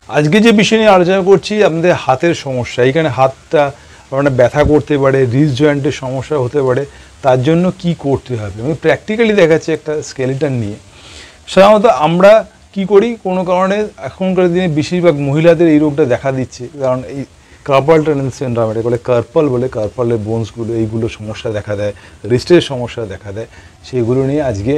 আজকে যে বিষয় নিয়ে আলোচনা করছি আমাদের হাতের সমস্যা। এইখানে হাতটা মানে ব্যথা করতে পারে, রিস্ট জয়েন্টের সমস্যা হতে পারে, তার জন্য কি করতে হবে আমি প্র্যাকটিক্যালি দেখাচ্ছি একটা স্কেলেটন নিয়ে। সাধারণত আমরা কি করি, কোনো কারণে এখনকার দিনে বেশিরভাগ মহিলাদের এই রোগটা দেখা দিচ্ছে, কারণ এই কার্পাল টানেল সিনড্রোম, এটা বলে কার্পাল বলে, কার্পালের বোনসগুলো এইগুলো সমস্যা দেখা দেয়, রিস্টের সমস্যা দেখা দেয়, সেইগুলো নিয়ে আজকে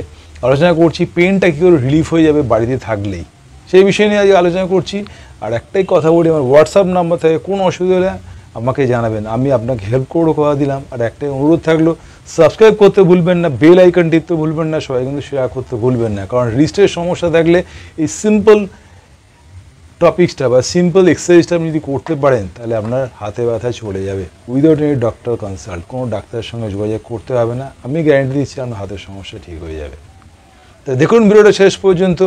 আলোচনা করছি। পেনটা কী করে রিলিফ হয়ে যাবে বাড়িতে থাকলেই, সেই বিষয় নিয়ে আজকে আলোচনা করছি। আর একটাই কথা বলি, আমার হোয়াটসঅ্যাপ নাম্বার থেকে কোনো অসুবিধা হলে আমাকে জানাবেন, আমি আপনাকে হেল্প করে কথা দিলাম। আর একটাই অনুরোধ থাকলো, সাবস্ক্রাইব করতে ভুলবেন না, বেল আইকন টিপতে ভুলবেন না, সবাই কিন্তু শেয়ার করতে ভুলবেন না। কারণ রিস্টের সমস্যা থাকলে এই সিম্পল টপিক্সটা বা সিম্পল এক্সারসাইজটা আপনি যদি করতে পারেন তাহলে আপনার হাতে ব্যথা চলে যাবে উইদাউট এনি ডক্টর কনসাল্ট। কোনো ডাক্তারের সঙ্গে যোগাযোগ করতে হবে না, আমি গ্যারান্টি দিচ্ছি আপনার হাতের সমস্যা ঠিক হয়ে যাবে। তো দেখুন ভিডিওটা শেষ পর্যন্ত।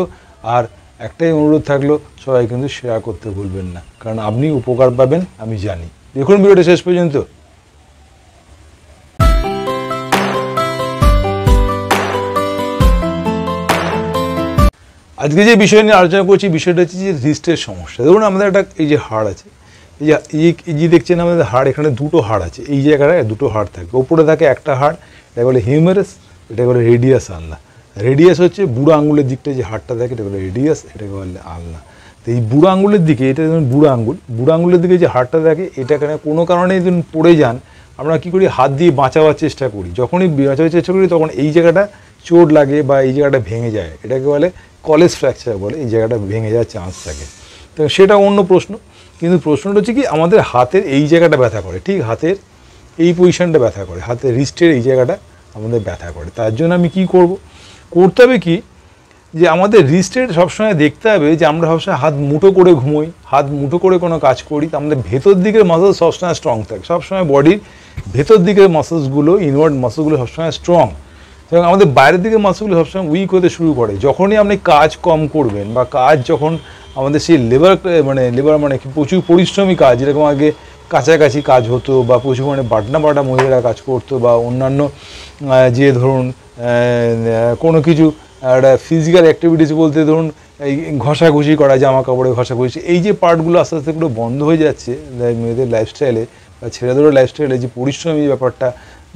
আর একটাই অনুরোধ থাকলো, সবাই কিন্তু শেয়ার করতে ভুলবেন না, কারণ আপনি উপকার পাবেন আমি জানি। দেখুন ভিডিওটা শেষ পর্যন্ত। আজকে যে বিষয় নিয়ে আলোচনা করছি, বিষয়টা হচ্ছে যে রিস্টের সমস্যা। ধরুন আমাদের একটা এই যে হাড় আছে, এই যে দেখছেন আমাদের হাড়, এখানে দুটো হাড় আছে, এই জায়গাটায় দুটো হাড় থাকে, ওপরে থাকে একটা হাড়, এটা বলে হিউমেরাস, এটা বলে রেডিয়াস আলনা। রেডিয়াস হচ্ছে বুড়ো আঙুলের দিকটা যে হাড়টা থাকে, এটা বলে রেডিয়াস, এটাকে বলে আলনা। তো এই বুড়ো আঙুলের দিকে, এটা ধরুন বুড়ো আঙুলের দিকে যে হাড়টা থাকে, এটা এখানে কোনো কারণে যদি পড়ে যান, আমরা কী করি, হাত দিয়ে বাঁচাবার চেষ্টা করি। যখনই বাঁচাবার চেষ্টা করি তখন এই জায়গাটা চোট লাগে বা এই জায়গাটা ভেঙে যায়, এটাকে বলে কলেজ ফ্র্যাকচার বলে, এই জায়গাটা ভেঙে যাওয়ার চান্স থাকে। তো সেটা অন্য প্রশ্ন, কিন্তু প্রশ্নটা হচ্ছে কি, আমাদের হাতের এই জায়গাটা ব্যথা করে, ঠিক হাতের এই পজিশনটা ব্যথা করে, হাতের রিস্টের এই জায়গাটা আমাদের ব্যথা করে। তার জন্য আমি কি করতে হবে কি, যে আমাদের রিস্টের সবসময় দেখতে হবে যে আমরা সবসময় হাত মুঠো করে ঘুমোই, হাত মুঠো করে কোনো কাজ করি, তো আমাদের ভেতর দিকের মাসেল সবসময় স্ট্রং থাকে, সবসময় বডির ভেতর দিকের মাসেলসগুলো, ইনওয়ার্ড মাসেলসগুলো সবসময় স্ট্রং, এবং আমাদের বাইরের দিকে মাসলগুলো সবসময় উইক হতে শুরু করে। যখনই আপনি কাজ কম করবেন বা কাজ যখন আমাদের সেই লেবার মানে প্রচুর পরিশ্রমী কাজ, যেরকম আগে কাছাকাছি কাজ হতো বা প্রচুর মানে বাটা মহিলারা কাজ করতো, বা অন্যান্য যে ধরুন কোনো কিছু একটা ফিজিক্যাল অ্যাক্টিভিটিস বলতে ধরুন এই ঘষাঘষি করা, জামা কাপড়ে ঘষাঘষি, এই যে পার্টগুলো আস্তে আস্তে এগুলো বন্ধ হয়ে যাচ্ছে মেয়েদের লাইফস্টাইলে বা ছেলেদেরও লাইফস্টাইলে, যে পরিশ্রমী ব্যাপারটা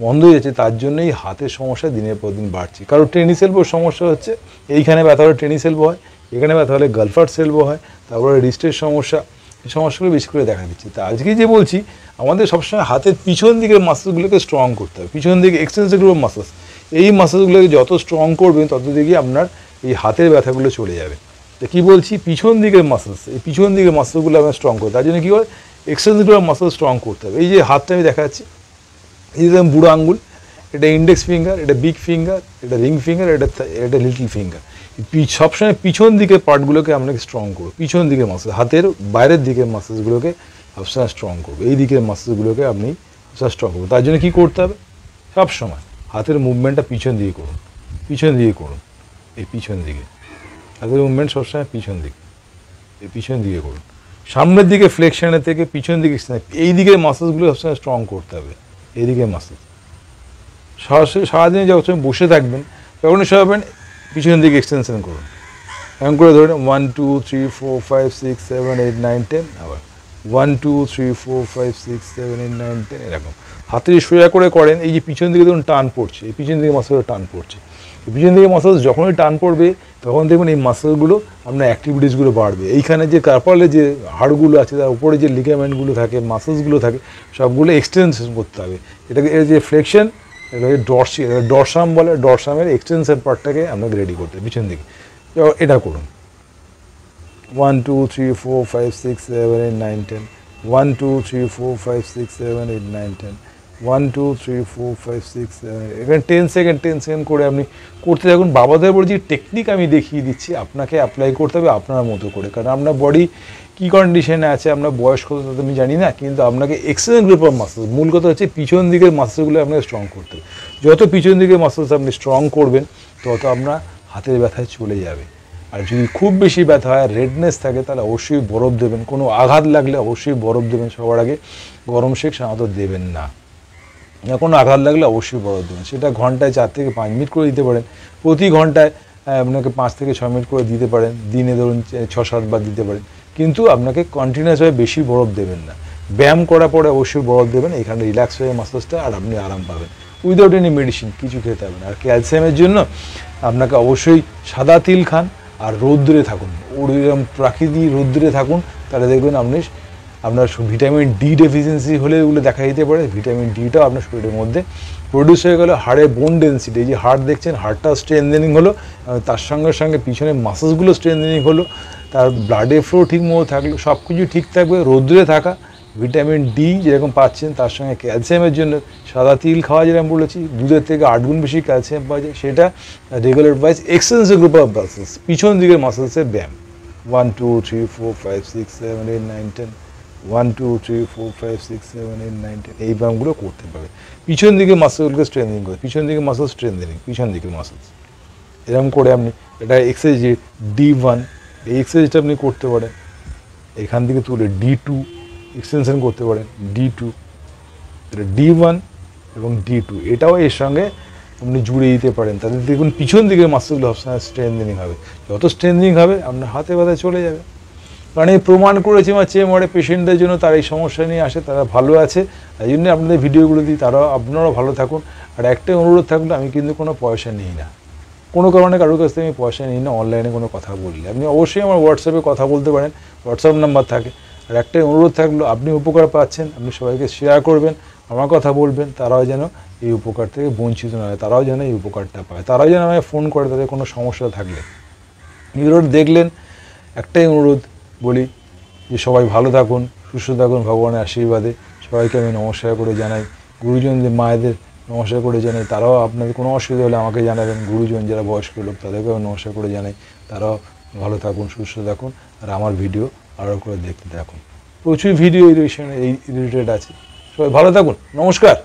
বন্ধ হয়ে যাচ্ছে, তার জন্যই হাতের সমস্যা দিনের পর দিন বাড়ছে। কারণ টেনিস এলবোর সমস্যা হচ্ছে, এইখানে ব্যথা হলে টেনিস এলবো হয়, এখানে ব্যথা হলে গালফার্স এলবো হয়, তারপরে রিস্টের সমস্যা, এই সমস্যাগুলো বেশি করে দেখা দিচ্ছে। তা আজকে যে বলছি, আমাদের সবসময় হাতের পিছন দিকের মাসেলগুলোকে স্ট্রং করতে হবে, পিছন দিকে এক্সটেন্সর গ্রুপ মাসেলস, এই মাসেলগুলোকে যত স্ট্রং করবেন তত দিকে আপনার এই হাতের ব্যথাগুলো চলে যাবে। তো কী বলছি, পিছন দিকের মাসেলস, এই পিছন দিকের মাসেলগুলো আপনার স্ট্রং করতে, তার জন্য কী হয়, এক্সটেন্সর গ্রুপ মাসেল স্ট্রং করতে হবে। এই যে হাতটা আমি দেখাচ্ছি, এই যে বুড়ো আঙ্গুল, এটা ইন্ডেক্স ফিঙ্গার, এটা বিগ ফিঙ্গার, এটা রিং ফিঙ্গার, এটা লিটল ফিঙ্গার, সবসময় পিছন দিকের পার্টগুলোকে আপনাকে স্ট্রং করবো, পিছন দিকের মাসেল, হাতের বাইরের দিকের মাসেলসগুলোকে সবসময় স্ট্রং করবো, এই দিকের মাসেলসগুলোকে আপনি সবসময় স্ট্রং করবো। তার জন্য কী করতে হবে, সবসময় হাতের মুভমেন্টটা পিছন দিকে করুন, পিছন দিকে করুন, এই পিছন দিকে হাতের মুভমেন্ট সবসময় পিছন দিকে, এই পিছন দিকে করুন, সামনের দিকে ফ্লেকশনের থেকে পিছন দিকে, এই দিকের মাসেলসগুলো সবসময় স্ট্রং করতে হবে, এইদিকে মাসেল। সারাদিনে যখন বসে থাকবেন তখনই সবাই পিছনের দিকে এক্সটেনশন করুন, এমন করে ধরুন 1 2 3 4 5 6 7 8 9 10, আবার 1 2 3 4 5 6 7 8 9 10, এরকম হাতে সোজা করে করেন। এই যে পিছন দিকে ধরুন টান পড়ছে, এই পিছন দিকে মাসেলগুলো টান পড়ছে, এই পিছন দিকে মাসেল যখনই টান পড়বে তখন দেখবেন এই মাসেলগুলো আপনার অ্যাক্টিভিটিসগুলো বাড়বে। এইখানে যে কার্পালে যে হাড়গুলো আছে, তার উপরে যে লিগামেন্টগুলো থাকে, মাসেলসগুলো থাকে, সবগুলো এক্সটেনশন করতে হবে। এটাকে এর যে ফ্লেকশন, এটাকে ডরসাম বলে, ডরসামের এক্সটেনশন পার্টটাকে আপনাকে রেডি করতে হবে পিছন দিকে। এটা করুন 1 2 3 4 5 6 7 8 9 10, 1 2 3 4 5 6 7 8 9 10, 1 2 3 4 5 6 7, এখানে 10 সেকেন্ড করে আপনি করতে থাকুন। বাবাদের বলে যে টেকনিক আমি দেখিয়ে দিচ্ছি, আপনাকে অ্যাপ্লাই করতে হবে আপনার মতো করে, কারণ আপনার বডি কী কন্ডিশনে আছে, আপনার বয়স কত তা আমি জানি না, কিন্তু আপনাকে এক্সটেন্সর গ্রুপ অফ মাসেলস, মূল কথা হচ্ছে পিছন দিকের মাসেলগুলো আপনাকে স্ট্রং করতে হবে। যত পিছন দিকের মাসেলস আপনি স্ট্রং করবেন তত আপনার হাতের ব্যথায় চলে যাবে। আর যদি খুব বেশি ব্যথা হয়, রেডনেস থাকে, তাহলে অবশ্যই বরফ দেবেন, কোনো আঘাত লাগলে অবশ্যই বরফ দেবেন, সবার আগে গরম শেক সাধারণত দেবেন না, কোনো আঘাত লাগলে অবশ্যই বরফ দেবেন। সেটা ঘন্টায় 4 থেকে 5 মিনিট করে দিতে পারেন, প্রতি ঘন্টায় আপনাকে 5 থেকে 6 মিনিট করে দিতে পারেন, দিনে ধরুন 6-7 বার দিতে পারেন। কিন্তু আপনাকে কন্টিনিউয়াসভাবে বেশি বরফ দেবেন না। ব্যায়াম করার পরে অবশ্যই বরফ দেবেন, এখানে রিল্যাক্স হয়ে মাসেলসটা, আর আপনি আরাম পাবেন উইদাউট এনি মেডিসিন, কিছু খেতে হবে না। আর ক্যালসিয়ামের জন্য আপনাকে অবশ্যই সাদা তিল খান আর রৌদ্রে থাকুন, ওরকম প্রাকৃতিক রৌদ্রে থাকুন, তাহলে দেখবেন আপনি আপনার ভিটামিন ডি ডেফিসিয়েন্সি হলে এগুলো দেখা দিতে পারে। ভিটামিন ডিটাও আপনার শরীরের মধ্যে প্রডিউস হয়ে গেলো, হাড়ের বোন ডেন্সিটি, এই যে হাড় দেখছেন হাড়টা স্ট্রেনথেনিং হলো, তার সঙ্গে সঙ্গে পিছনে মাসেলসগুলো স্ট্রেনথেনিং হলো, তার ব্লাডে ফ্লো ঠিক মতো থাকলো, সব কিছু ঠিক থাকবে। রৌদ্রে থাকা, ভিটামিন ডি যেরকম পাচ্ছেন, তার সঙ্গে ক্যালসিয়ামের জন্য সাদা তিল খাওয়া, যেরকম বলেছি, দুধের থেকে 8 গুণ বেশি ক্যালসিয়াম পাওয়া যায়, সেটা regular wise extensive group of muscles, পিছন দিকের মাসেলসের ব্যায়াম 1 2 3 4 5 6 7 8 9 10 1 2 3 4 5 6 7 8 9 10 এই ব্যায়ামগুলো করতে পারে। পিছন দিকে মাসেলগুলোকে স্ট্রেনথেনিং করে, পিছন দিকে মাসেল স্ট্রেনথেনিং, পিছন দিকের মাসেলস এরকম করে আপনি এটা এক্সারসাইজ D1, এই এক্সারসাইজটা আপনি করতে পারেন। এখান থেকে তুলে D2 এক্সটেনশন করতে পারেন, D2, এটা D1 এবং D2, এটাও এর সঙ্গে আপনি জুড়ে দিতে পারেন। তাহলে দেখুন পিছন দিকের মাসেলগুলো সবসময় স্ট্রেনথেনিং হবে, যত স্ট্রেনথেনিং হবে আপনার হাতে ব্যথা চলে যাবে। কারণ এই প্রমাণ করেছে আমার চেম্বারে পেশেন্টদের জন্য, তারা এই সমস্যা নিয়ে আসে, তারা ভালো আছে, তাই জন্য আপনাদের ভিডিওগুলো দিই, তারাও আপনারাও ভালো থাকুন। আর একটাই অনুরোধ থাকলে, আমি কিন্তু কোনো পয়সা নিই না, কোনো কারণে কারোর কাছ থেকে আমি পয়সা নিই না, অনলাইনে কোনো কথা বললে আপনি অবশ্যই আমার হোয়াটসঅ্যাপে কথা বলতে পারেন, হোয়াটসঅ্যাপ নাম্বার থাকে। আর একটাই অনুরোধ থাকলো, আপনি উপকার পাচ্ছেন, আপনি সবাইকে শেয়ার করবেন, আমার কথা বলবেন, তারাও যেন এই উপকার থেকে বঞ্চিত না হয়, তারাও যেন এই উপকারটা পায়, তারাও যেন আমায় ফোন করে তাদের কোনো সমস্যা থাকলে। ভিডিওটা দেখলেন, একটাই অনুরোধ বলি যে সবাই ভালো থাকুন, সুস্থ থাকুন, ভগবানের আশীর্বাদে। সবাইকে আমি নমস্কার করে জানাই, গুরুজনদের মায়েদের নমস্কার করে জানাই, তারাও আপনাদের কোনো অসুবিধা হলে আমাকে জানাবেন। গুরুজন যারা বয়স্ক লোক, তাদেরকেও আমি নমস্কার করে জানাই, তারাও ভালো থাকুন, সুস্থ থাকুন, আর আমার ভিডিও আরও করে দেখতে থাকুন। প্রচুর ভিডিও এই রিলেটেড আছে। সবাই ভালো থাকুন, নমস্কার।